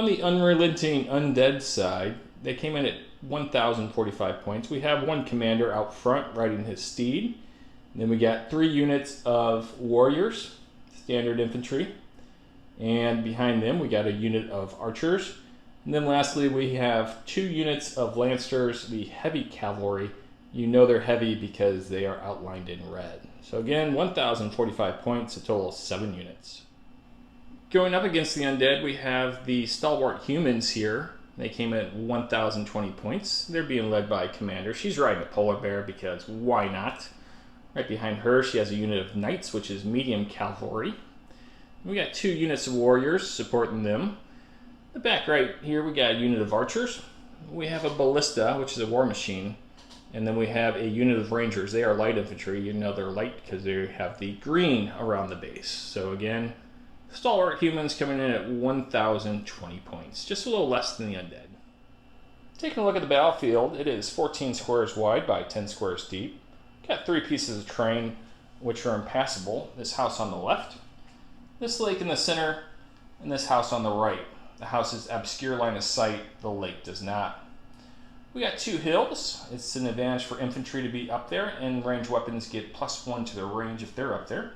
the unrelenting undead side, they came in at 1,045 points. We have one commander out front riding his steed. And then we got 3 units of warriors, standard infantry. And behind them, we got a unit of archers. And then lastly, we have 2 units of lancers, the heavy cavalry. You know they're heavy because they are outlined in red. So again, 1,045 points, a total of 7 units. Going up against the undead, we have the Stalwart Humans here. They came in at 1,020 points. They're being led by a commander. She's riding a polar bear because why not? Right behind her, she has a unit of knights, which is medium cavalry. We got 2 units of warriors supporting them. The back right here, we got a unit of archers. We have a ballista, which is a war machine. And then we have a unit of rangers. They are light infantry. You know they're light because they have the green around the base. So again, Stalwart Humans coming in at 1,020 points. Just a little less than the undead. Taking a look at the battlefield, it is 14 squares wide by 10 squares deep. Got 3 pieces of terrain which are impassable. This house on the left, this lake in the center, and this house on the right. The house is obscure line of sight, the lake does not. We got 2 hills. It's an advantage for infantry to be up there, and ranged weapons get +1 to their range if they're up there.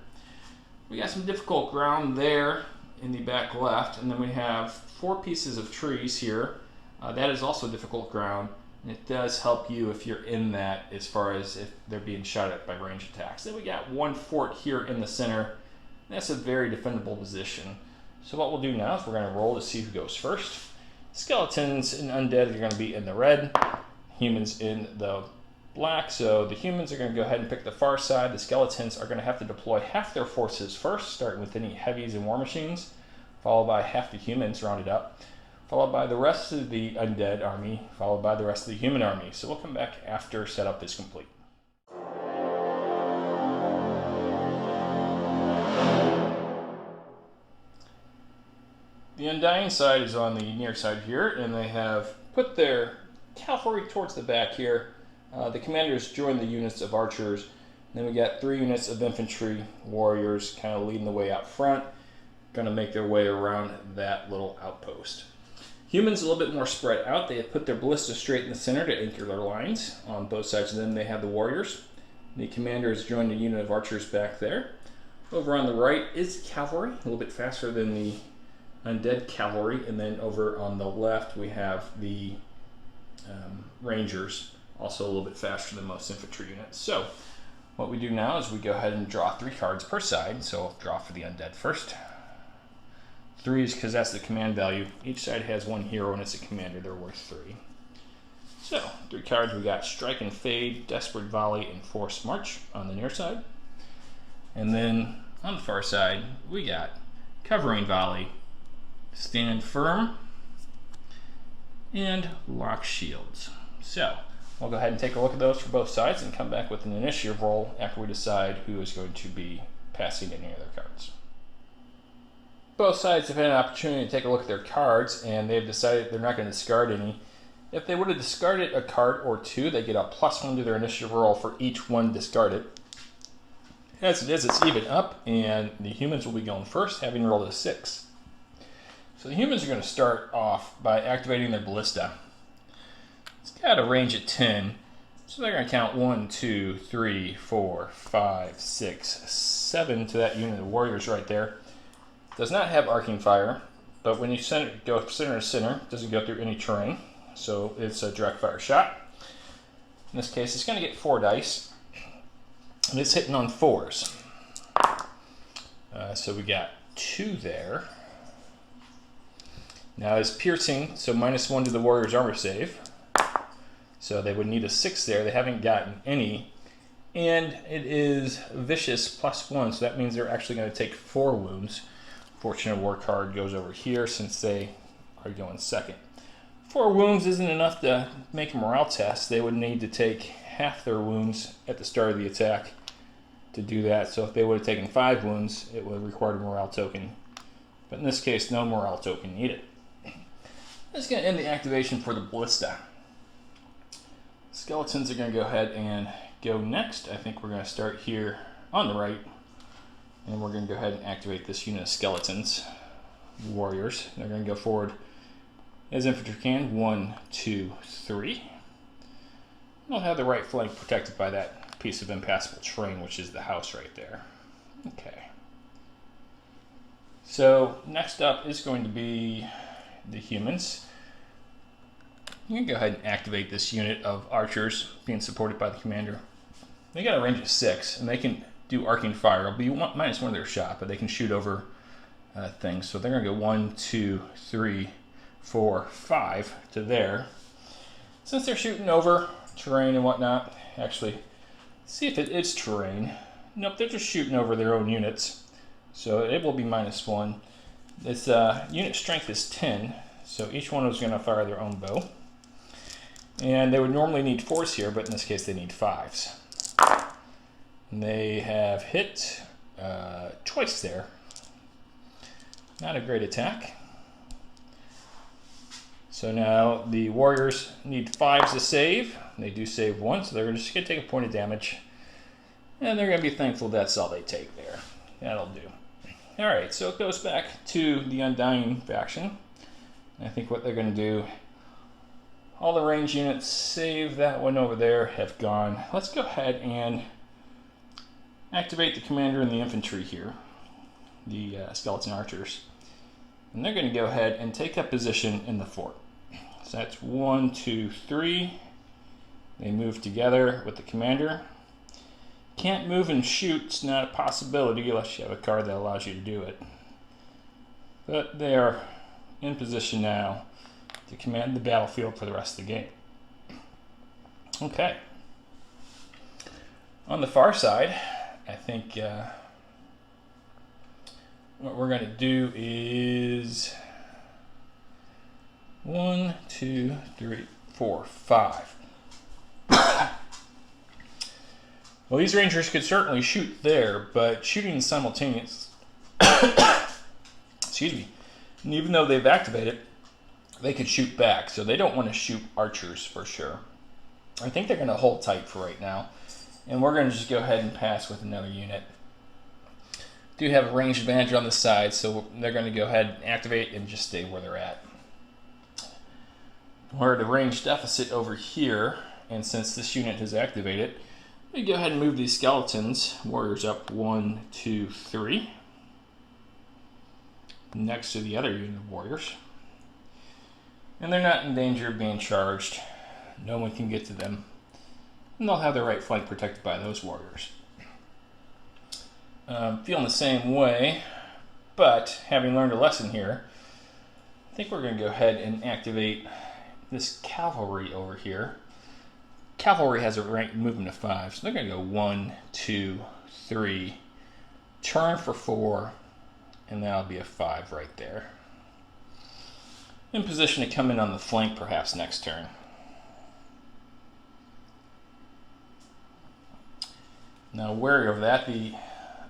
We got some difficult ground there in the back left, and then we have 4 pieces of trees here. That is also difficult ground, and it does help you if you're in that as far as if they're being shot at by range attacks. Then we got 1 fort here in the center. That's a very defendable position. So what we'll do now is we're going to roll to see who goes first. Skeletons and undead are going to be in the red, humans in the black. So the humans are going to go ahead and pick the far side. The skeletons are going to have to deploy half their forces first, starting with any heavies and war machines, followed by half the humans rounded up, followed by the rest of the undead army, followed by the rest of the human army. So we'll come back after setup is complete. The Undying side is on the near side here, and they have put their cavalry towards the back here. The commanders join the units of archers. Then we got 3 units of infantry warriors kind of leading the way out front, going to make their way around that little outpost. Humans a little bit more spread out. They have put their ballista straight in the center to anchor their lines. On both sides of them they have the warriors. The commanders join the unit of archers back there. Over on the right is cavalry, a little bit faster than the undead cavalry, and then over on the left we have the rangers, also a little bit faster than most infantry units. So what we do now is we go ahead and draw 3 cards per side. So I'll draw for the undead first. 3 is because that's the command value. Each side has 1 hero and it's a commander, they're worth 3. So 3 cards, we got Strike and Fade, Desperate Volley, and Forced March on the near side. And then on the far side we got Covering Volley, Stand Firm, and Lock Shields. So we'll go ahead and take a look at those for both sides and come back with an initiative roll after we decide who is going to be passing any of their cards. Both sides have had an opportunity to take a look at their cards, and they've decided they're not going to discard any. If they would have discarded a card or 2, they get a +1 to their initiative roll for each one discarded. As it is, it's even up, and the humans will be going first, having rolled a 6. So the humans are going to start off by activating their ballista. It's got a range at 10, so they're going to count 1, 2, 3, 4, 5, 6, 7 to that unit of warriors right there. Does not have arcing fire, but when you go center to center, it doesn't go through any terrain, so it's a direct fire shot. In this case, it's going to get 4 dice, and it's hitting on 4s. So we got 2 there. Now it's piercing, so -1 to the warrior's armor save. So they would need a 6 there. They haven't gotten any. And it is vicious +1, so that means they're actually going to take 4 wounds. Fortune of War card goes over here since they are going second. 4 wounds isn't enough to make a morale test. They would need to take half their wounds at the start of the attack to do that. So if they would have taken 5 wounds, it would have required a morale token. But in this case, no morale token needed. That's going to end the activation for the ballista. Skeletons are going to go ahead and go next. I think we're going to start here on the right. And we're going to go ahead and activate this unit of skeletons. Warriors. They're going to go forward as infantry can. 1, 2, 3. We'll have the right flank protected by that piece of impassable terrain, which is the house right there. Okay. So next up is going to be the humans. You can go ahead and activate this unit of archers being supported by the commander. They got a range of 6, and they can do arcing fire. It'll be -1 of their shot, but they can shoot over things. So they're going to go 1, 2, 3, 4, 5 to there. Since they're shooting over terrain and whatnot, actually, see if it is terrain. Nope, they're just shooting over their own units. So it will be -1. This unit strength is 10, so each one is going to fire their own bow. And they would normally need 4s here, but in this case they need 5s. And they have hit twice there. Not a great attack. So now the warriors need 5s to save. They do save 1, so they're just going to take a point of damage. And they're going to be thankful that's all they take there. That'll do. Alright, so it goes back to the Undying faction. I think what they're going to do, all the range units, save that one over there, have gone. Let's go ahead and activate the commander and the infantry here, the skeleton archers. And they're going to go ahead and take up position in the fort. So that's 1, 2, 3. They move together with the commander. Can't move and shoot, it's not a possibility unless you have a card that allows you to do it. But they are in position now to command the battlefield for the rest of the game. Okay. On the far side, I think what we're going to do is 1, 2, 3, 4, 5. Well, these rangers could certainly shoot there, but shooting simultaneous, excuse me, and even though they've activated, they could shoot back, so they don't want to shoot archers for sure. I think they're going to hold tight for right now, and we're going to just go ahead and pass with another unit. Do have a range advantage on the side, so they're going to go ahead and activate and just stay where they're at. We're at a range deficit over here, and since this unit has activated, we go ahead and move these skeletons, warriors up 1, 2, 3, next to the other unit of warriors. And they're not in danger of being charged. No one can get to them. And they'll have their right flank protected by those warriors. Feeling the same way, but having learned a lesson here, I think we're going to go ahead and activate this cavalry over here. Cavalry has a rank movement of 5, so they're going to go 1, 2, 3, turn for 4, and that'll be a 5 right there. In position to come in on the flank perhaps next turn. Now, wary of that, the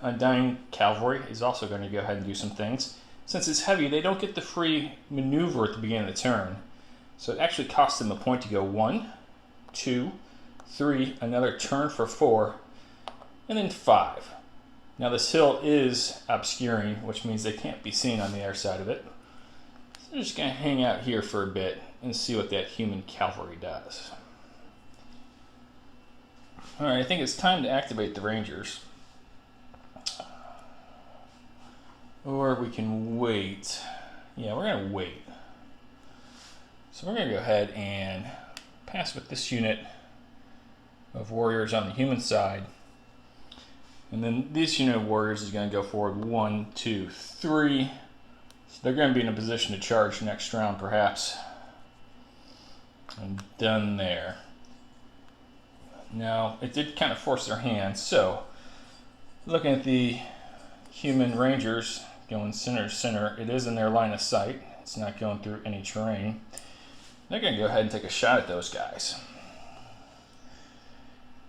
Undying cavalry is also going to go ahead and do some things. Since it's heavy, they don't get the free maneuver at the beginning of the turn. So it actually costs them a point to go 1, 2, 3, another turn for 4, and then 5. Now this hill is obscuring, which means they can't be seen on the air side of it. So they're just going to hang out here for a bit and see what that human cavalry does. Alright, I think it's time to activate the Rangers. Or we can wait. Yeah, we're going to wait. So we're going to go ahead and pass with this unit of warriors on the human side. And then this unit of warriors is going to go forward 1, 2, 3. So they're going to be in a position to charge next round perhaps. And done there. Now, it did kind of force their hand, so looking at the human rangers going center to center, it is in their line of sight. It's not going through any terrain. They're going to go ahead and take a shot at those guys.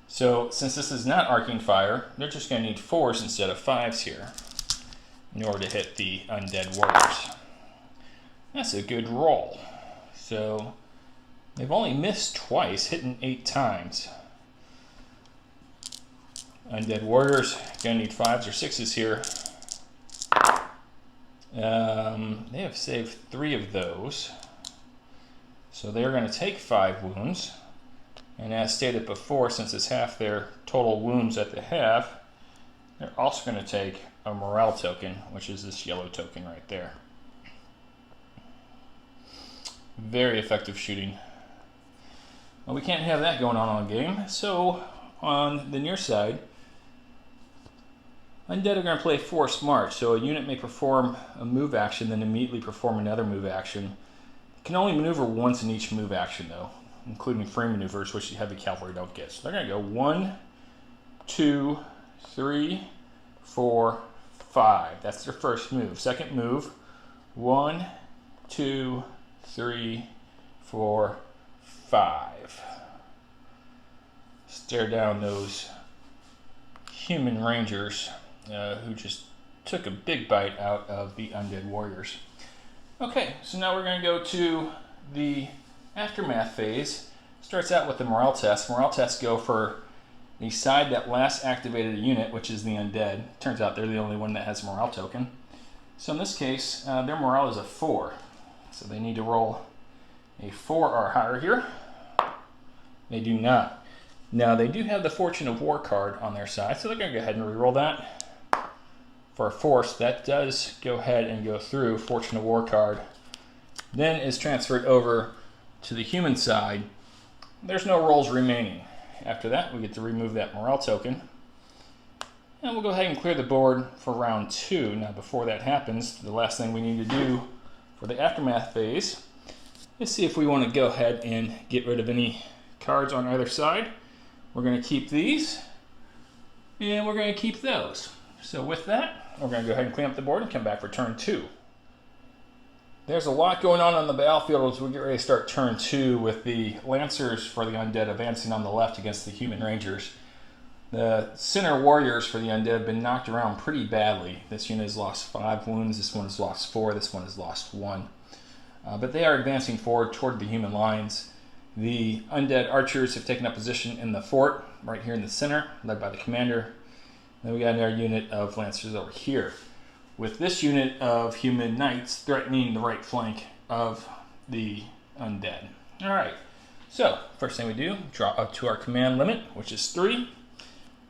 So, since this is not arcing fire, they're just going to need 4s instead of 5s here in order to hit the undead warriors. That's a good roll. So, they've only missed twice, hitting 8 times. Undead warriors gonna need 5s or 6s here. They have saved 3 of those. So they're going to take 5 wounds. And as stated before, since it's half their total wounds that they have, they're also going to take a morale token, which is this yellow token right there. Very effective shooting. Well, we can't have that going on the game, so on the near side, Undead are going to play Forced March, so a unit may perform a move action, then immediately perform another move action. It can only maneuver once in each move action, though, including free maneuvers, which the heavy cavalry don't get. So they're going to go 1, 2, 3, 4, 5. That's their first move. Second move, 1, 2, 3, 4, 5. Stare down those human rangers who just took a big bite out of the undead warriors. Okay, so now we're going to go to the aftermath phase. Starts out with the morale test. Morale tests go for the side that last activated a unit, which is the undead. Turns out they're the only one that has a morale token. So in this case, their morale is a 4. So they need to roll a 4 or higher here. They do not. Now they do have the Fortune of War card on their side, so they're going to go ahead and reroll that. For a force, that does go ahead and go through. Fortune of War card then is transferred over to the human side. There's no rolls remaining. After that, we get to remove that morale token. And we'll go ahead and clear the board for round 2. Now before that happens, the last thing we need to do for the aftermath phase is see if we want to go ahead and get rid of any cards on either side. We're going to keep these, and we're going to keep those. So with that, we're going to go ahead and clean up the board and come back for turn 2. There's a lot going on the battlefield as we get ready to start turn 2 with the Lancers for the Undead advancing on the left against the Human Rangers. The center warriors for the Undead have been knocked around pretty badly. This unit has lost 5 wounds, this one has lost 4, this one has lost 1. But they are advancing forward toward the human lines. The Undead archers have taken up position in the fort, right here in the center, led by the commander. Then we got our unit of Lancers over here, with this unit of human knights threatening the right flank of the Undead. Alright, so first thing we do, draw up to our command limit, which is 3.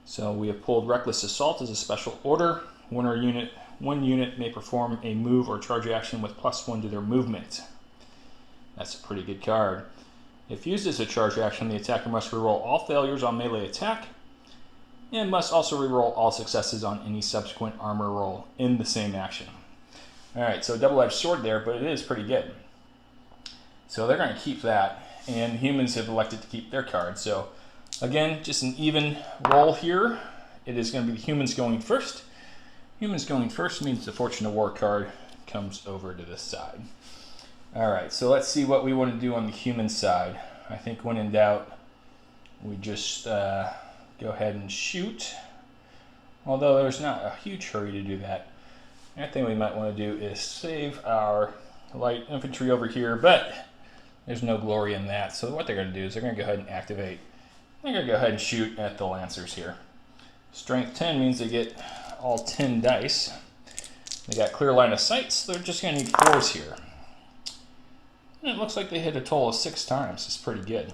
So we have pulled Reckless Assault as a special order. One unit may perform a move or charge action with +1 to their movement. That's a pretty good card. If used as a charge action, the attacker must reroll all failures on melee attack, and must also reroll all successes on any subsequent armor roll in the same action. Alright, so double-edged sword there, but it is pretty good. So they're going to keep that, and humans have elected to keep their card. So again, just an even roll here. It is going to be the humans going first. Humans going first means the Fortune of War card comes over to this side. Alright, so let's see what we want to do on the human side. I think when in doubt, we just go ahead and shoot. Although there's not a huge hurry to do that. I think we might want to do is save our light infantry over here, but there's no glory in that. So what they're going to do is they're going to go ahead and activate. They're going to go ahead and shoot at the Lancers here. Strength 10 means they get all 10 dice. They got clear line of sight, so they're just going to need 4s here. And it looks like they hit a total of 6 times. It's pretty good.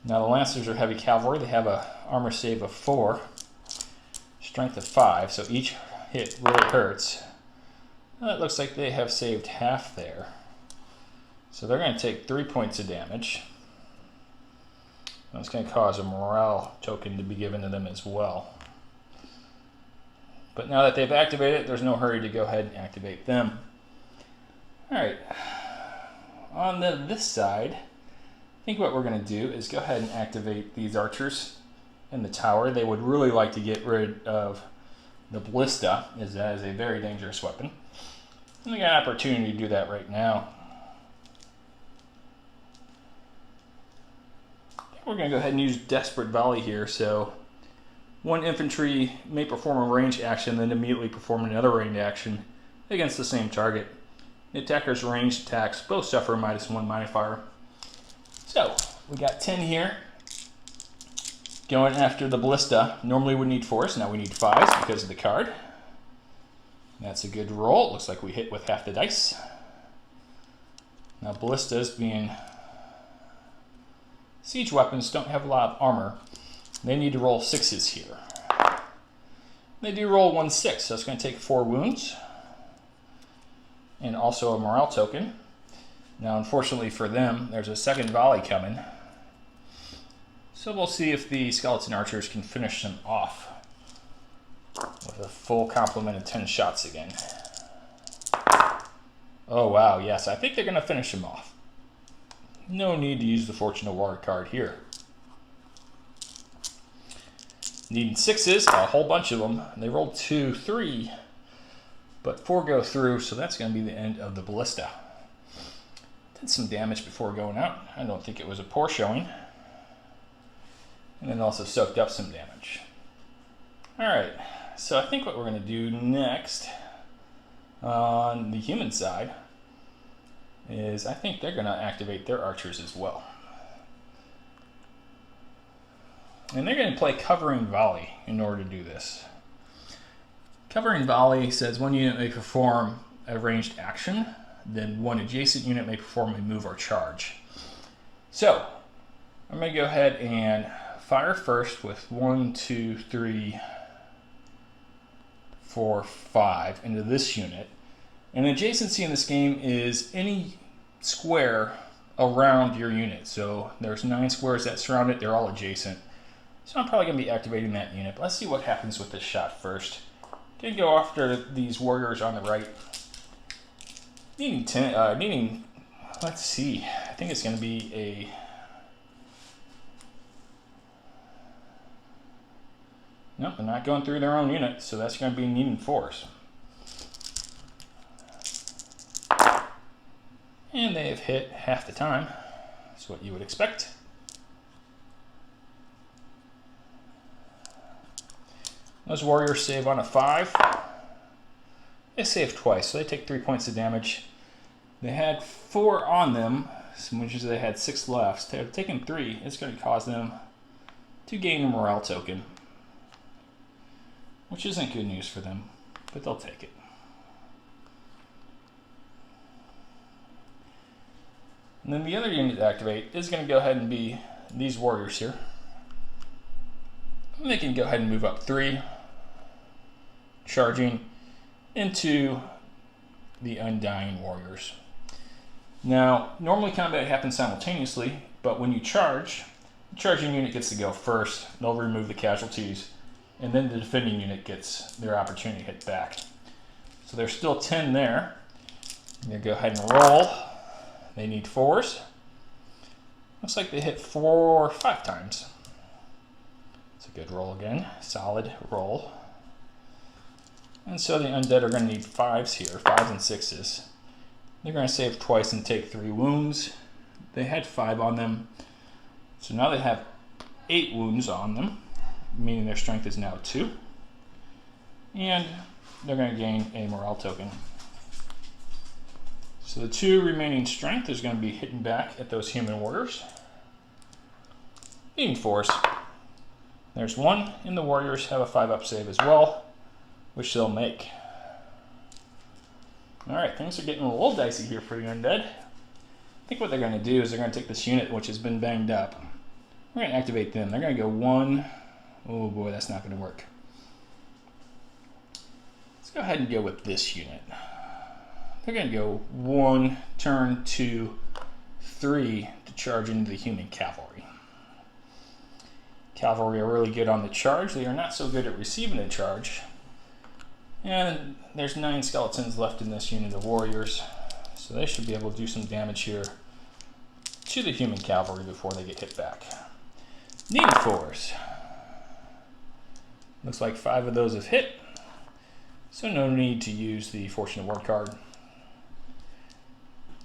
Now the Lancers are heavy cavalry. They have a armor save of 4, strength of 5, so each hit really hurts. It looks like they have saved half there. So they're going to take 3 points of damage. That's going to cause a morale token to be given to them as well. But now that they've activated it, there's no hurry to go ahead and activate them. Alright, on this side, I think what we're going to do is go ahead and activate these archers in the tower. They would really like to get rid of the ballista, as that is a very dangerous weapon. And they got an opportunity to do that right now. We're going to go ahead and use Desperate Volley here. So one infantry may perform a range action, then immediately perform another range action against the same target. The attacker's ranged attacks both suffer a -1 modifier. So we got 10 here going after the ballista. Normally we need 4s, now we need 5s because of the card. That's a good roll. It looks like we hit with half the dice. Now ballistas being siege weapons don't have a lot of armor. They need to roll 6s here. They do roll 1/6, so it's going to take 4 wounds. And also a morale token. Now, unfortunately for them, there's a second volley coming. So we'll see if the skeleton archers can finish them off with a full complement of 10 shots again. Oh wow, yes, I think they're going to finish them off. No need to use the Fortune of War card here. Needing 6s, a whole bunch of them. They rolled 2, 3, but 4 go through, so that's going to be the end of the ballista. Did some damage before going out. I don't think it was a poor showing. And then also soaked up some damage. Alright, so I think what we're going to do next on the human side is I think they're going to activate their archers as well. And they're going to play Covering Volley in order to do this. Covering Volley says one unit may perform a ranged action, then one adjacent unit may perform a move or charge. So, I'm going to go ahead and fire first with 1, 2, 3, 4, 5 into this unit. And adjacency in this game is any square around your unit. So there's 9 squares that surround it, they're all adjacent. So I'm probably going to be activating that unit. But let's see what happens with this shot first. Gonna go after these warriors on the right. Needing, let's see, I think it's going to be a... Nope, they're not going through their own unit, so that's going to be needing 4s. And they have hit half the time. That's what you would expect. Those warriors save on a 5. They save twice, so they take 3 points of damage. They had 4 on them, which is they had 6 left. They have taken 3. It's going to cause them to gain a morale token, which isn't good news for them, but they'll take it. And then the other unit to activate is going to go ahead and be these warriors here. And they can go ahead and move up 3, charging into the Undying warriors. Now, normally combat happens simultaneously, but when you charge, the charging unit gets to go first. They'll remove the casualties, and then the defending unit gets their opportunity to hit back. So there's still 10 there. I'm going to go ahead and roll. They need 4s. Looks like they hit 5 times. It's a good roll again. Solid roll. And so the undead are going to need 5s here, 5s and 6s. They're going to save twice and take 3 wounds. They had 5 on them. So now they have 8 wounds on them, meaning their strength is now 2. And they're going to gain a morale token. So the 2 remaining strength is going to be hitting back at those human warriors. Needing 4s. There's 1, and the warriors have a 5-up save as well, which they'll make. Alright, things are getting a little dicey here for the undead. I think what they're going to do is they're going to take this unit, which has been banged up. We're going to activate them. They're going to go 1. Oh boy, that's not going to work. Let's go ahead and go with this unit. They're going to go 1, turn 2, 3 to charge into the human cavalry. Cavalry are really good on the charge. They are not so good at receiving a charge. And there's 9 skeletons left in this unit of warriors, so they should be able to do some damage here to the human cavalry before they get hit back. Needing 4s. Looks like 5 of those have hit, so no need to use the Fortune of War card.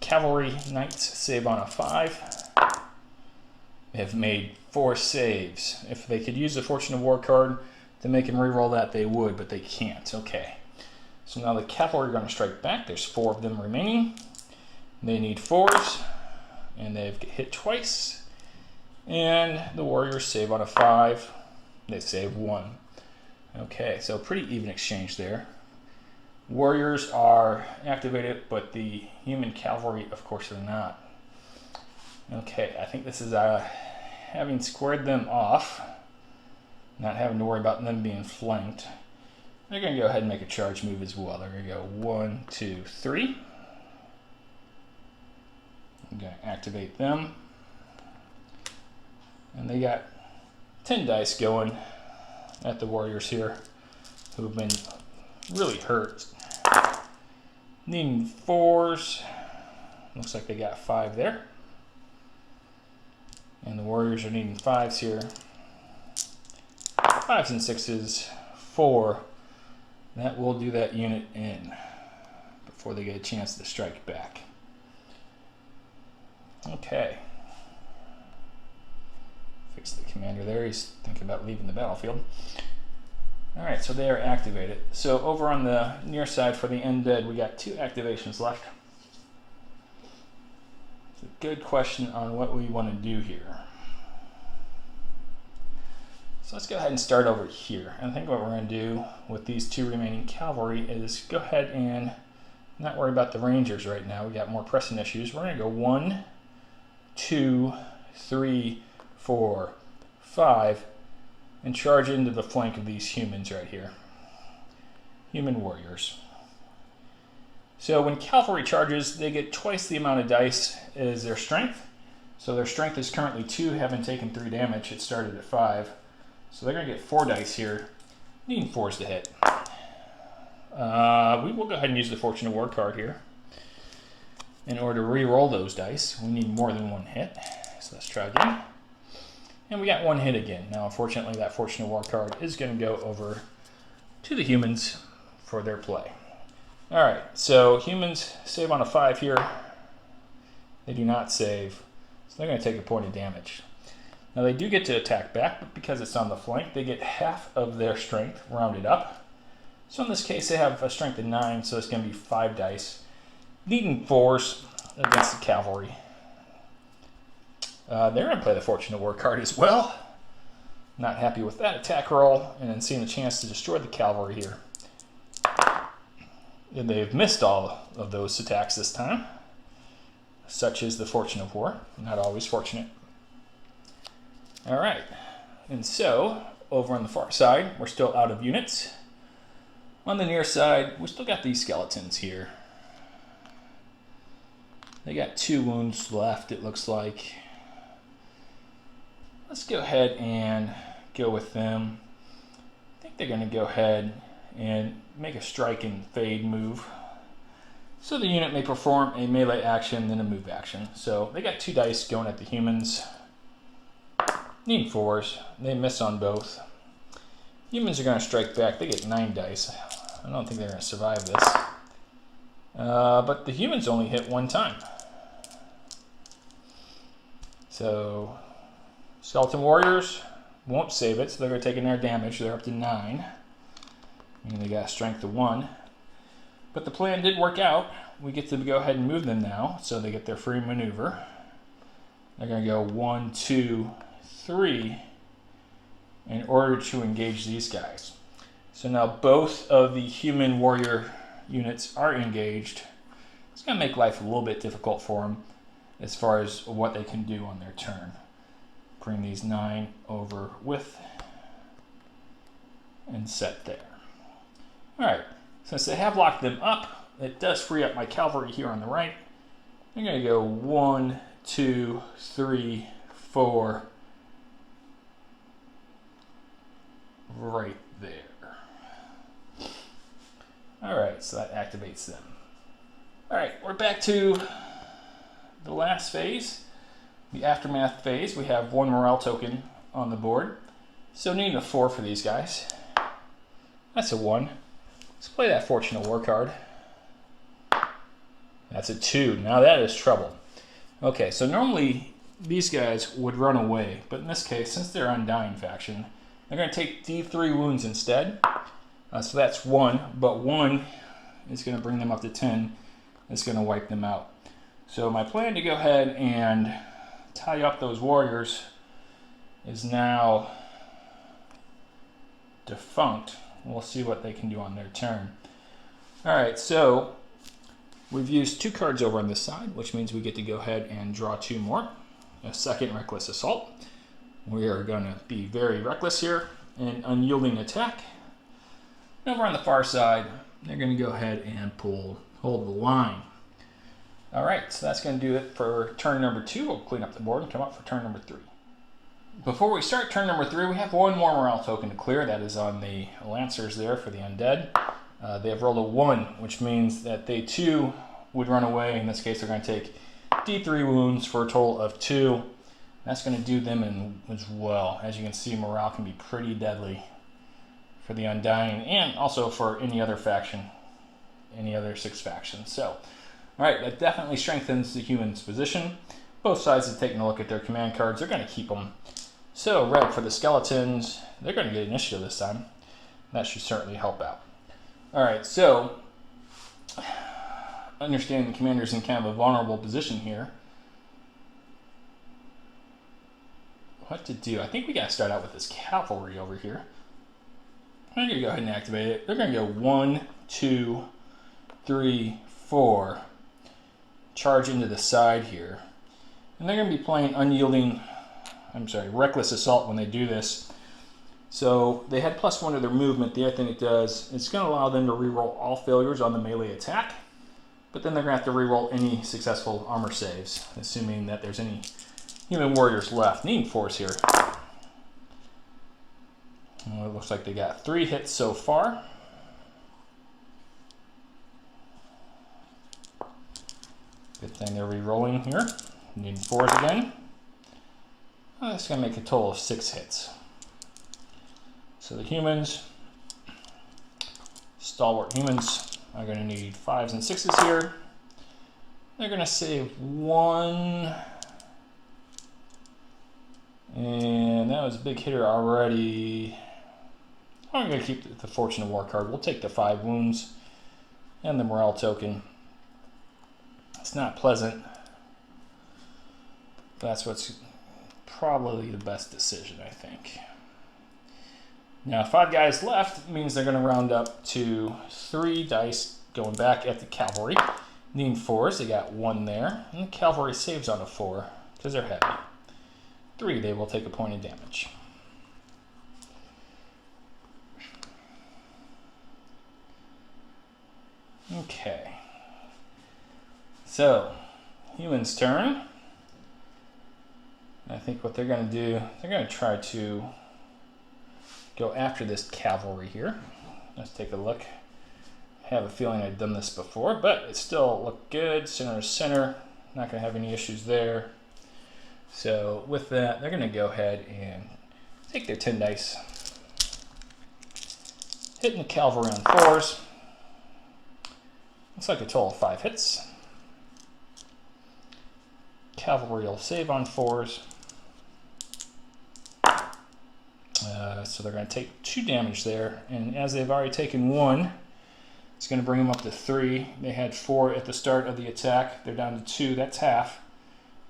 Cavalry Knights save on a 5. They have made 4 saves. If they could use the Fortune of War card to make him reroll that, they would, but they can't. Okay. So now the cavalry are going to strike back. There's 4 of them remaining. They need 4s, and they've hit twice. And the warriors save on a 5. They save 1. Okay, so pretty even exchange there. Warriors are activated, but the human cavalry, of course, are not. Okay, I think this is having squared them off, not having to worry about them being flanked, they're going to go ahead and make a charge move as well. They're going to go 1, 2, 3. I'm going to activate them. And they got 10 dice going at the warriors here, who have been really hurt. Needing 4s. Looks like they got 5 there. And the warriors are needing 5s here. 5s and 6s. 4. That will do that unit in before they get a chance to strike back. Okay. Fix the commander there. He's thinking about leaving the battlefield. Alright, so they are activated. So over on the near side for the undead, we got 2 activations left. It's a good question on what we want to do here. So let's go ahead and start over here. And I think what we're going to do with these 2 remaining cavalry is go ahead and not worry about the rangers right now. We got more pressing issues. We're going to go 1, 2, 3, 4, 5, and charge into the flank of these humans right here. Human warriors. So when cavalry charges, they get twice the amount of dice as their strength. So their strength is currently 2, having taken 3 damage. It started at 5. So they're going to get 4 dice here, needing 4s to hit. We will go ahead and use the Fortune of War card here. In order to re-roll those dice, we need more than 1 hit. So let's try again. And we got 1 hit again. Now, unfortunately, that Fortune of War card is going to go over to the humans for their play. All right, so humans save on a 5 here. They do not save, so they're going to take a point of damage. Now they do get to attack back, but because it's on the flank, they get half of their strength rounded up. So in this case, they have a strength of 9, so it's going to be 5 dice. Needing 4s against the cavalry. They're going to play the Fortune of War card as well. Not happy with that attack roll, and then seeing a chance to destroy the cavalry here. And they've missed all of those attacks this time. Such is the Fortune of War. Not always fortunate. All right, and so over on the far side, we're still out of units. On the near side, we still got these skeletons here. They got 2 wounds left, it looks like. Let's go ahead and go with them. I think they're going to go ahead and make a strike and fade move. So the unit may perform a melee action, then a move action. So they got 2 dice going at the humans. Need 4s. They miss on both. Humans are going to strike back. They get 9 dice. I don't think they're going to survive this. But the humans only hit 1 time. So skeleton warriors won't save it, so they're going to take in their damage. They're up to 9. And they got a strength of 1. But the plan did work out. We get to go ahead and move them now, so they get their free maneuver. They're going to go 1, 2, 3 in order to engage these guys. So now both of the human warrior units are engaged. It's going to make life a little bit difficult for them as far as what they can do on their turn. Bring these 9 over with and set there. Alright, since they have locked them up, it does free up my cavalry here on the right. I'm going to go 1, 2, 3, 4, right there. Alright, so that activates them. Alright, we're back to the last phase, the aftermath phase. We have 1 morale token on the board, so needing a 4 for these guys. That's a 1. Let's play that Fortune of War card. That's a 2. Now that is trouble. Okay, so normally these guys would run away, but in this case, since they're Undying faction, they're going to take D3 wounds instead. So that's 1, but 1 is going to bring them up to 10. It's going to wipe them out. So my plan to go ahead and tie up those warriors is now defunct. We'll see what they can do on their turn. Alright, so we've used 2 cards over on this side, which means we get to go ahead and draw 2 more. A second Reckless Assault. We are going to be very reckless here and unyielding attack. Over on the far side, they're going to go ahead and hold the line. All right, so that's going to do it for turn number 2. We'll clean up the board and come up for turn number 3. Before we start turn number 3, we have one more morale token to clear. That is on the Lancers there for the Undead. They have rolled a 1, which means that they too would run away. In this case, they're going to take D3 wounds for a total of 2. That's going to do them in as well. As you can see, morale can be pretty deadly for the Undying and also for any other faction, any other 6 factions. So, all right, that definitely strengthens the humans' position. Both sides are taking a look at their command cards. They're going to keep them. So, red for the skeletons. They're going to get initiative this time. That should certainly help out. All right, so understanding the commander's in kind of a vulnerable position here. What to do? I think we got to start out with this cavalry over here. I'm going to go ahead and activate it. They're going to go 1, 2, 3, 4. Charge into the side here. And they're going to be playing reckless assault when they do this. So they had +1 to their movement. The other thing it does, it's going to allow them to reroll all failures on the melee attack. But then they're going to have to reroll any successful armor saves, assuming that there's any human warriors left. Needing force here. Well, it looks like they got 3 hits so far. Good thing they're re-rolling here. Needing 4s again. Well, that's going to make a total of 6 hits. So the humans, Stalwart Humans, are going to need 5s and 6s here. They're going to save 1. And that was a big hitter already. I'm going to keep the Fortune of War card. We'll take the 5 wounds and the morale token. It's not pleasant. That's what's probably the best decision, I think. Now, 5 guys left means they're going to round up to 3 dice going back at the cavalry. Needing 4s, they got 1 there. And the cavalry saves on a 4 because they're heavy. 3, they will take a point of damage. Okay. So, humans' turn. I think what they're going to do, they're going to try to go after this cavalry here. Let's take a look. I have a feeling I've done this before, but it still looked good. Center to center. Not going to have any issues there. So with that, they're going to go ahead and take their 10 dice. Hitting the cavalry on 4s. Looks like a total of 5 hits. Cavalry will save on 4s. So they're going to take 2 damage there. And as they've already taken 1, it's going to bring them up to 3. They had 4 at the start of the attack. They're down to 2. That's half.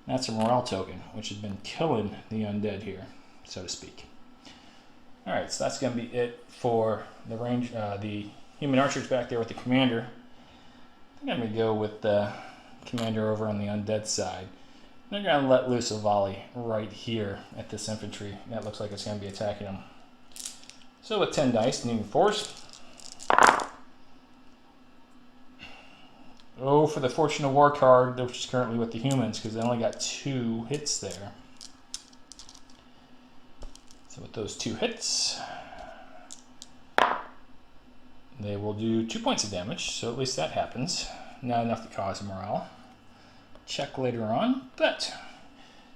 That's a morale token, which has been killing the undead here, so to speak. All right, so that's going to be it for the human archers back there with the commander. I think I'm going to go with the commander over on the undead side. They're going to let loose a volley right here at this infantry. That looks like it's going to be attacking them. So with 10 dice, needing force. Oh, for the Fortune of War card, which is currently with the humans, because they only got 2 hits there. So with those 2 hits, they will do 2 points of damage, so at least that happens. Not enough to cause morale. Check later on, but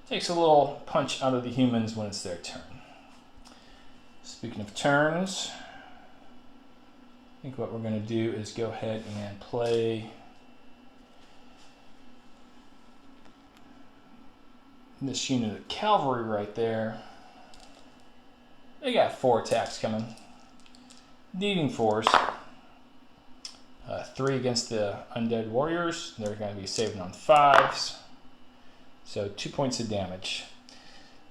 takes a little punch out of the humans when it's their turn. Speaking of turns, I think what we're going to do is go ahead and play this unit of cavalry right there. They got 4 attacks coming. Needing force. 3 against the undead warriors. They're going to be saving on 5s. So 2 points of damage.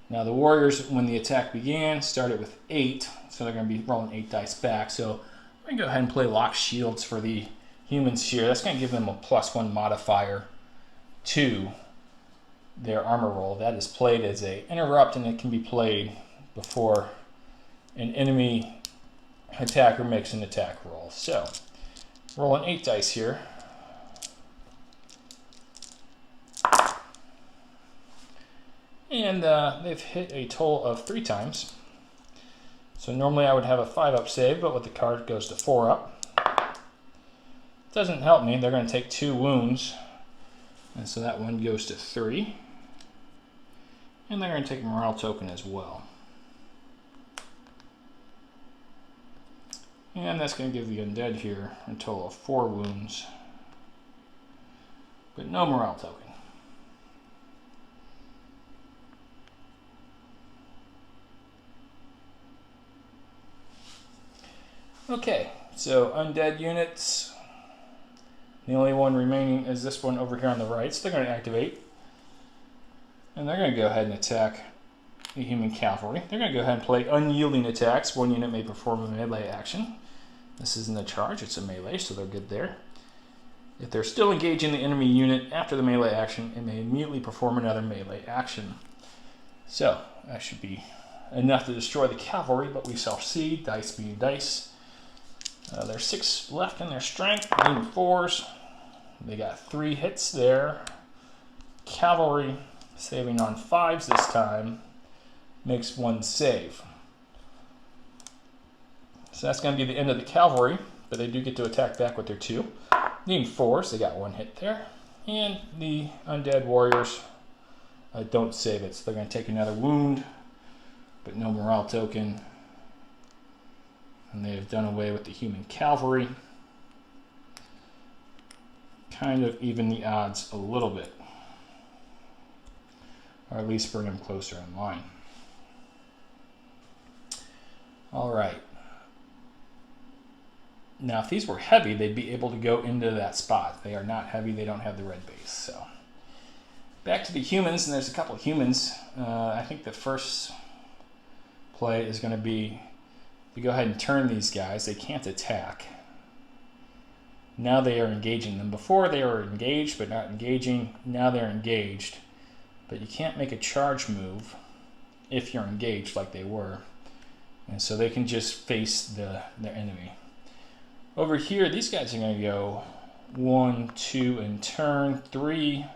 Now the warriors, when the attack began, started with 8. So they're going to be rolling 8 dice back. So I'm going to go ahead and play lock shields for the humans here. That's going to give them a +1 modifier to their armor roll. That is played as a interrupt, and it can be played before an enemy attacker makes an attack roll. So, rolling 8 dice here. And they've hit a total of 3 times. So normally I would have a 5-up save, but with the card it goes to 4-up. Doesn't help me. They're going to take 2 wounds. And so that one goes to 3. And they're going to take a morale token as well. And that's going to give the undead here a total of 4 wounds. But no morale token. Okay, so undead units. The only one remaining is this one over here on the right, so they're going to activate. And they're going to go ahead and attack the human cavalry. They're going to go ahead and play unyielding attacks. One unit may perform a melee action. This isn't a charge, it's a melee, so they're good there. If they're still engaging the enemy unit after the melee action, it may immediately perform another melee action. So, that should be enough to destroy the cavalry, but we shall see, dice being dice. There's 6 left in their strength, needing 4s. They got 3 hits there. Cavalry, saving on 5s this time, makes 1 save. So that's going to be the end of the cavalry, but they do get to attack back with their 2. Needing 4s, they got 1 hit there. And the undead warriors don't save it, so they're going to take another wound, but no morale token. And they have done away with the human cavalry. Kind of even the odds a little bit. Or at least bring them closer in line. Alright. Now if these were heavy, they'd be able to go into that spot. They are not heavy, they don't have the red base. So back to the humans, and there's a couple of humans. I think the first play is going to be we go ahead and turn these guys. They can't attack. Now they are engaging them. Before they were engaged but not engaging. Now they're engaged. But you can't make a charge move if you're engaged like they were. And so they can just face their enemy. Over here, these guys are going to go 1, 2, and turn 3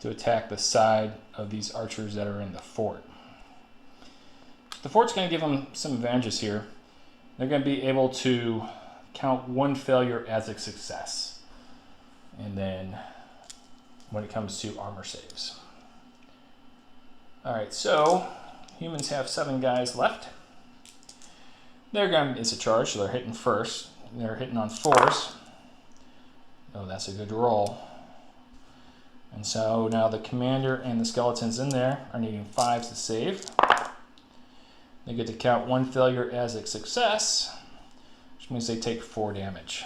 to attack the side of these archers that are in the fort. The fort's going to give them some advantages here. They're going to be able to count 1 failure as a success. And then when it comes to armor saves. Alright, so humans have 7 guys left. They're going to, it's a charge, so they're hitting first. They're hitting on 4s. Oh, that's a good roll. And so now the commander and the skeletons in there are needing 5s to save. They get to count 1 failure as a success, which means they take 4 damage.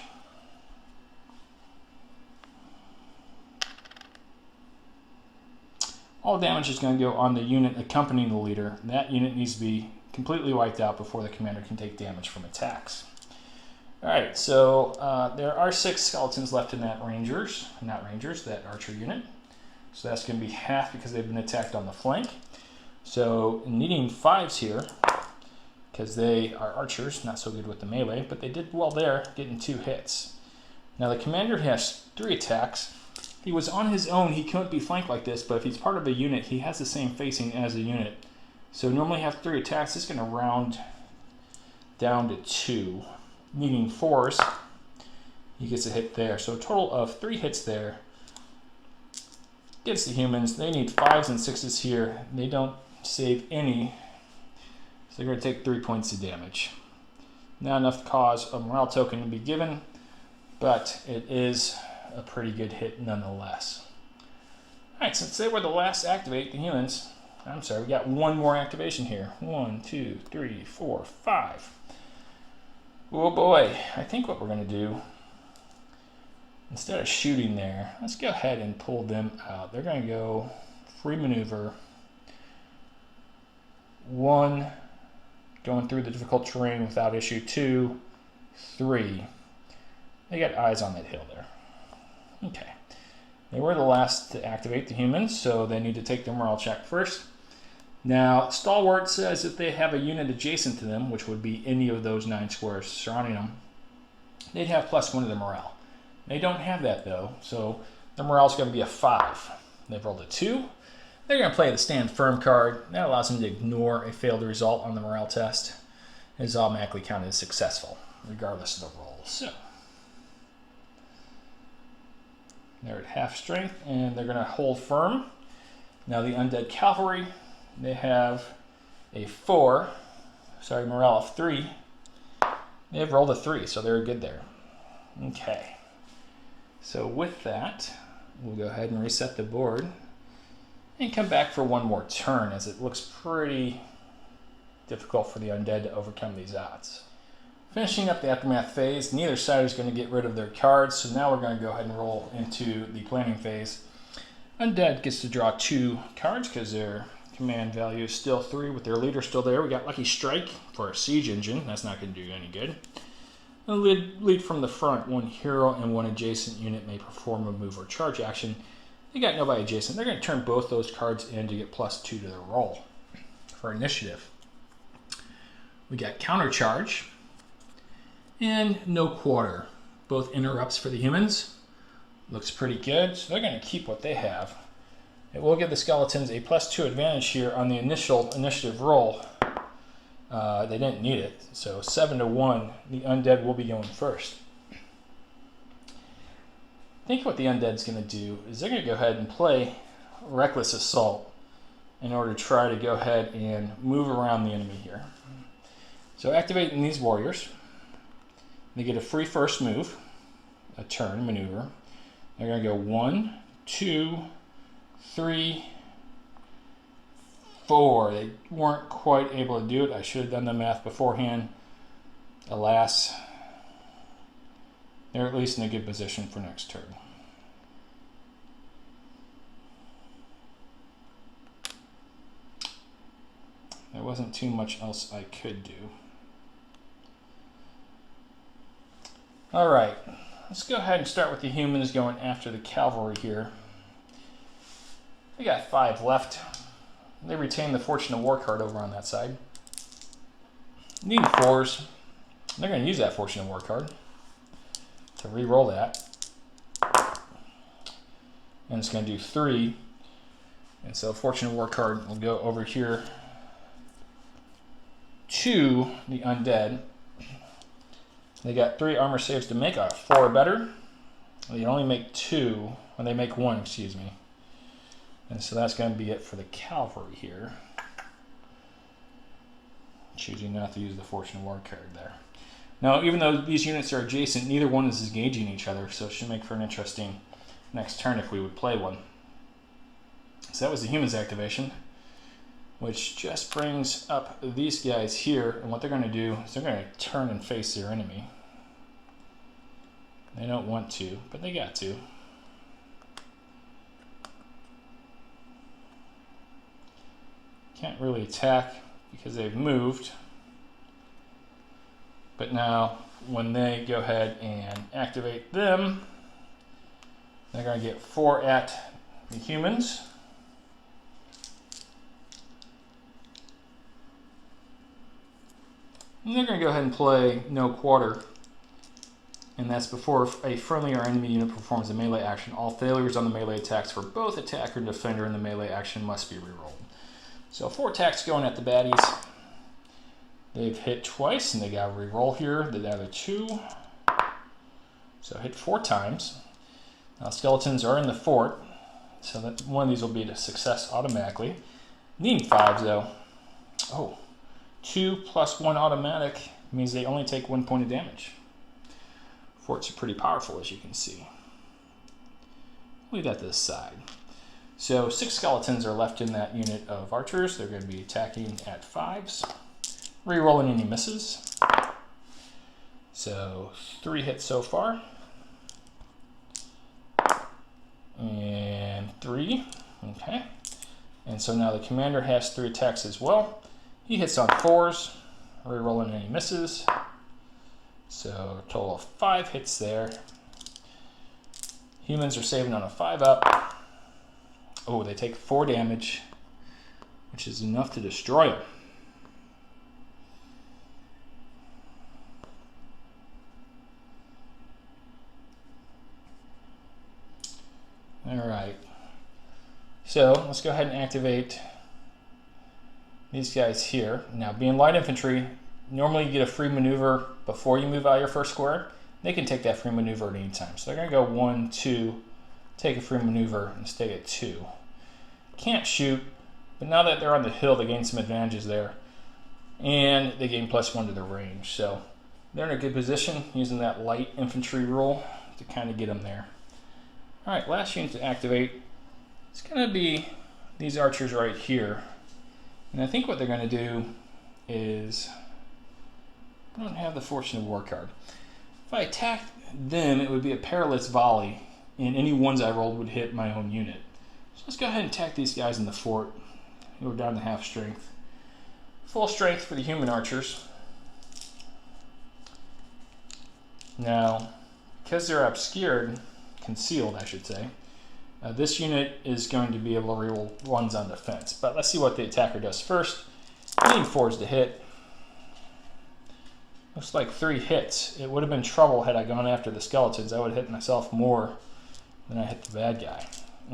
All damage is going to go on the unit accompanying the leader. That unit needs to be completely wiped out before the commander can take damage from attacks. Alright, so there are 6 skeletons left in that that archer unit. So that's going to be half because they've been attacked on the flank. So needing 5s here, because they are archers, not so good with the melee, but they did well there, getting 2 hits. Now the commander has 3 attacks. If he was on his own, he couldn't be flanked like this, but if he's part of a unit, he has the same facing as a unit. So normally have 3 attacks. It's going to round down to 2. Needing 4s, he gets a hit there. So a total of 3 hits there. Against the humans, they need 5s and 6s here. They don't save any, so they're going to take 3 points of damage. Not enough to cause a morale token to be given, but it is a pretty good hit nonetheless. Alright, since they were the last to activate, the humans, I'm sorry, we got 1 more activation here. 1, 2, 3, 4, 5. Oh boy, I think what we're going to do, instead of shooting there, let's go ahead and pull them out. They're going to go free maneuver. 1, going through the difficult terrain without issue. 2, 3. They got eyes on that hill there. Okay. They were the last to activate, the humans, so they need to take their morale check first. Now, Stalwart says if they have a unit adjacent to them, which would be any of those 9 squares surrounding them, they'd have +1 to their morale. They don't have that though, so their morale is going to be a 5. They've rolled a 2. They're going to play the Stand Firm card. That allows them to ignore a failed result on the morale test. It's automatically counted as successful, regardless of the roll. So they're at half strength, and they're going to hold firm. Now the Undead Cavalry, they have a morale of 3. They've rolled a 3, so they're good there. Okay. So with that, we'll go ahead and reset the board and come back for one more turn, as it looks pretty difficult for the Undead to overcome these odds. Finishing up the Aftermath phase, neither side is going to get rid of their cards, so now we're going to go ahead and roll into the planning phase. Undead gets to draw 2 cards because their command value is still 3 with their leader still there. We got Lucky Strike for our Siege Engine. That's not going to do any good. And lead from the front. 1 hero and 1 adjacent unit may perform a move or charge action. They got nobody adjacent. They're going to turn both those cards in to get +2 to their roll for initiative. We got Counter Charge and No Quarter. Both interrupts for the humans. Looks pretty good, so they're going to keep what they have. It will give the skeletons a +2 advantage here on the initial initiative roll. They didn't need it, so 7-1, the Undead will be going first. I think what the Undead's going to do is they're going to go ahead and play Reckless Assault in order to try to go ahead and move around the enemy here. So activating these warriors, they get a free first move, a turn maneuver. They're going to go 1, 2, 3, 4. They weren't quite able to do it. I should have done the math beforehand. Alas, they're at least in a good position for next turn. There wasn't too much else I could do. All right, let's go ahead and start with the humans going after the cavalry here. We got 5 left. They retain the Fortune of War card over on that side. Needing 4s. They're going to use that Fortune of War card to re-roll that. And it's going to do 3. And so Fortune of War card will go over here to the Undead. They got 3 armor saves to make, 4 or better. They can only make 2, when they make 1, excuse me. And so that's going to be it for the cavalry here. Choosing not to use the Fortune of War card there. Now, even though these units are adjacent, neither one is engaging each other, so it should make for an interesting next turn if we would play one. So that was the humans activation, which just brings up these guys here, and what they're going to do is they're going to turn and face their enemy. They don't want to, but they got to. Can't really attack because they've moved. But now, when they go ahead and activate them, they're going to get 4 at the humans. And they're going to go ahead and play No Quarter. And that's before a friendly or enemy unit performs a melee action. All failures on the melee attacks for both attacker and defender in the melee action must be rerolled. So 4 attacks going at the baddies. They've hit twice, and they got a reroll here. The other 2. So hit 4 times. Now skeletons are in the fort, so that one of these will be a success automatically. Needing 5s though. Oh, 2 + 1 automatic means they only take 1 point of damage. Forts are pretty powerful, as you can see. Leave that to the side. So 6 skeletons are left in that unit of archers. They're going to be attacking at 5s. Rerolling any misses. So 3 hits so far. And 3. Okay. And so now the commander has 3 attacks as well. He hits on 4s. Rerolling any misses. So a total of 5 hits there. Humans are saving on a 5-up. Oh, they take 4 damage, which is enough to destroy them. All right. So let's go ahead and activate these guys here. Now, being light infantry, normally you get a free maneuver before you move out your first square. They can take that free maneuver at any time. So they're going to go 1, 2, take a free maneuver, and stay at 2. Can't shoot, but now that they're on the hill, they gain some advantages there. And they gain +1 to their range. So they're in a good position using that light infantry rule to kind of get them there. All right, last unit to activate. It's going to be these archers right here. And I think what they're going to do is, I don't have the Fortune of War card. If I attacked them, it would be a perilous volley, and any ones I rolled would hit my own unit. So let's go ahead and attack these guys in the fort. We're down to half strength. Full strength for the human archers. Now, because they're obscured, concealed I should say, this unit is going to be able to reroll 1s on defense. But let's see what the attacker does first. I need 4s to hit. Looks like 3 hits. It would have been trouble had I gone after the skeletons. I would have hit myself more than I hit the bad guy.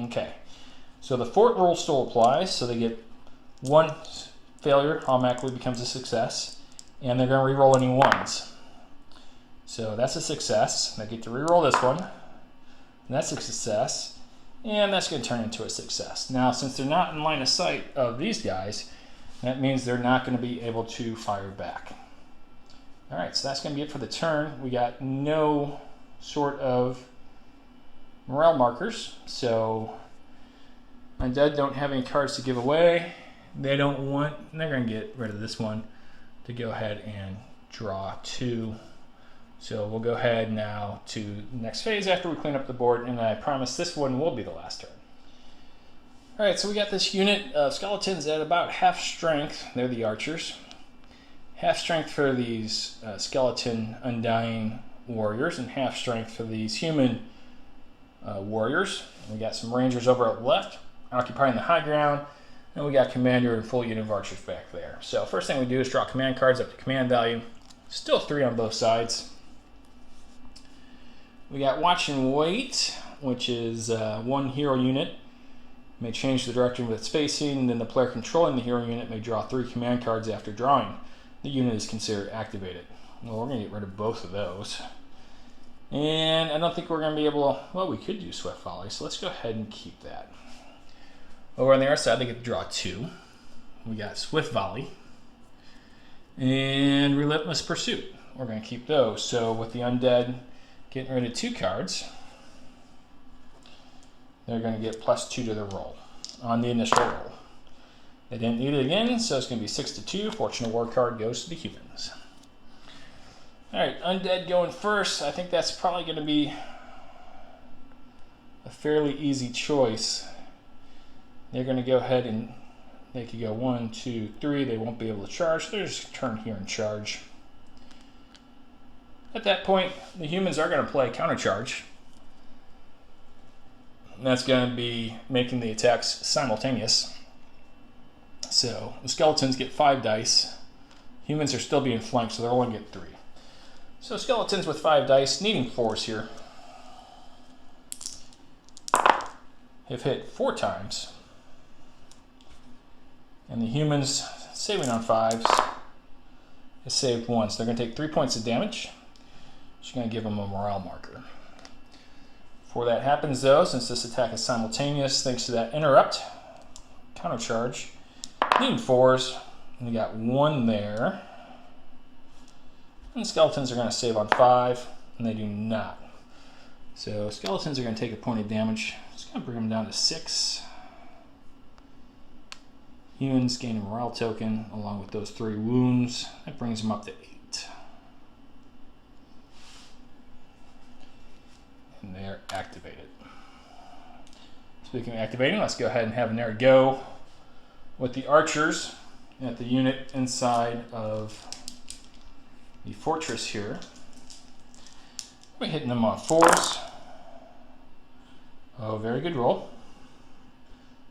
Okay, so the fort rule still applies, so they get 1 failure, automatically becomes a success, and they're going to reroll any 1s. So that's a success. They get to reroll this one, and that's a success, and that's going to turn into a success. Now, since they're not in line of sight of these guys, that means they're not going to be able to fire back. All right, so that's going to be it for the turn. We got no sort of morale markers, so Undead don't have any cards to give away. They don't want, they're going to get rid of this one to go ahead and draw 2. So we'll go ahead now to the next phase after we clean up the board, and I promise this one will be the last turn. All right, so we got this unit of skeletons at about half strength. They're the archers. Half strength for these skeleton Undying warriors, and half strength for these human warriors. We got some rangers over at the left, occupying the high ground, and we got commander and full unit of archers back there. So first thing we do is draw command cards up to command value. Still 3 on both sides. We got Watch and Wait, which is 1 hero unit. May change the direction of its facing, and then the player controlling the hero unit may draw 3 command cards after drawing. The unit is considered activated. Well, we're going to get rid of both of those. And I don't think we're going to be able to, well, we could do Swift Volley, so let's go ahead and keep that. Over on the other side, they get to draw 2. We got Swift Volley and Relentless Pursuit. We're going to keep those. So with the Undead getting rid of 2 cards, they're going to get +2 to their roll on the initial roll. They didn't need it again, so it's going to be 6-2. Fortune of War card goes to the humans. All right, Undead going first. I think that's probably going to be a fairly easy choice. They're going to go ahead and they could go 1, 2, 3. They won't be able to charge. So they're just turn here and charge. At that point, the humans are going to play counter charge. And that's going to be making the attacks simultaneous. So the skeletons get 5 dice. Humans are still being flanked, so they'll only get 3. So skeletons with 5 dice, needing 4s here, have hit 4 times. And the humans, saving on 5s, has saved 1. So they're going to take 3 points of damage. She's going to give them a morale marker. Before that happens, though, since this attack is simultaneous, thanks to that interrupt, counter charge, needing 4s, and you got 1 there. And the skeletons are going to save on 5, and they do not. So skeletons are going to take a point of damage. It's going to bring them down to 6. Humans gain a morale token along with those 3 wounds. That brings them up to 8. And they're activated. Speaking of activating, let's go ahead and have an go with the archers at the unit inside of the fortress here. We're hitting them on 4s. Oh, very good roll.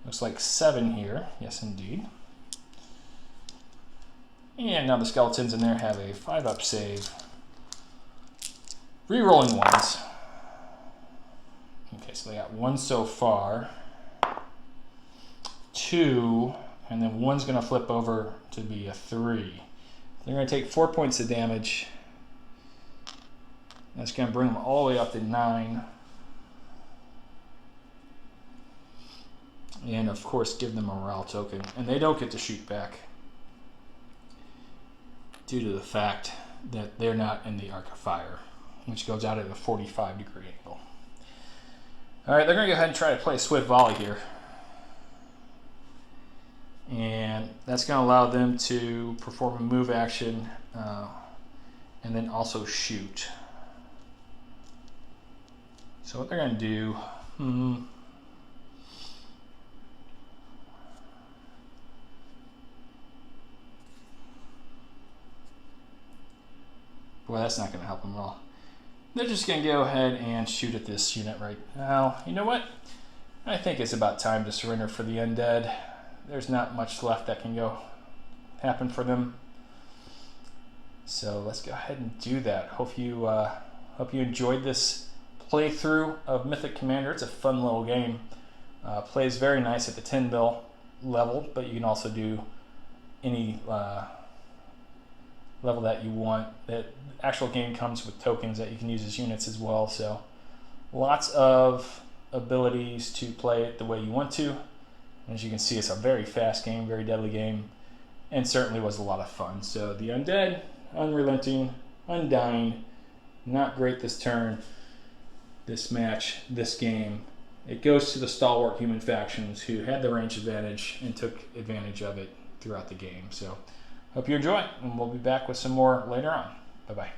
Looks like 7 here. Yes, indeed. And now the skeletons in there have a 5-up save. Rerolling 1s. Okay, so they got 1 so far. 2, and then 1's going to flip over to be a 3. They're going to take 4 points of damage. That's going to bring them all the way up to 9. And of course give them a morale token. And they don't get to shoot back due to the fact that they're not in the arc of fire, which goes out at a 45-degree angle. Alright, they're going to go ahead and try to play a swift volley here. And that's going to allow them to perform a move action and then also shoot. So what they're going to do... Boy, that's not going to help them at all. They're just going to go ahead and shoot at this unit right now. You know what? I think it's about time to surrender for the undead. There's not much left that can happen for them. So let's go ahead and do that. Hope you enjoyed this playthrough of Mythic Commander. It's a fun little game. Plays very nice at the 10 mil level, but you can also do any level that you want. The actual game comes with tokens that you can use as units as well, so lots of abilities to play it the way you want to. And as you can see, it's a very fast game, very deadly game, and certainly was a lot of fun. So the undead, unrelenting, undying, not great this turn, this match, this game. It goes to the Stalwart Human factions who had the range advantage and took advantage of it throughout the game. So hope you enjoy, and we'll be back with some more later on. Bye-bye.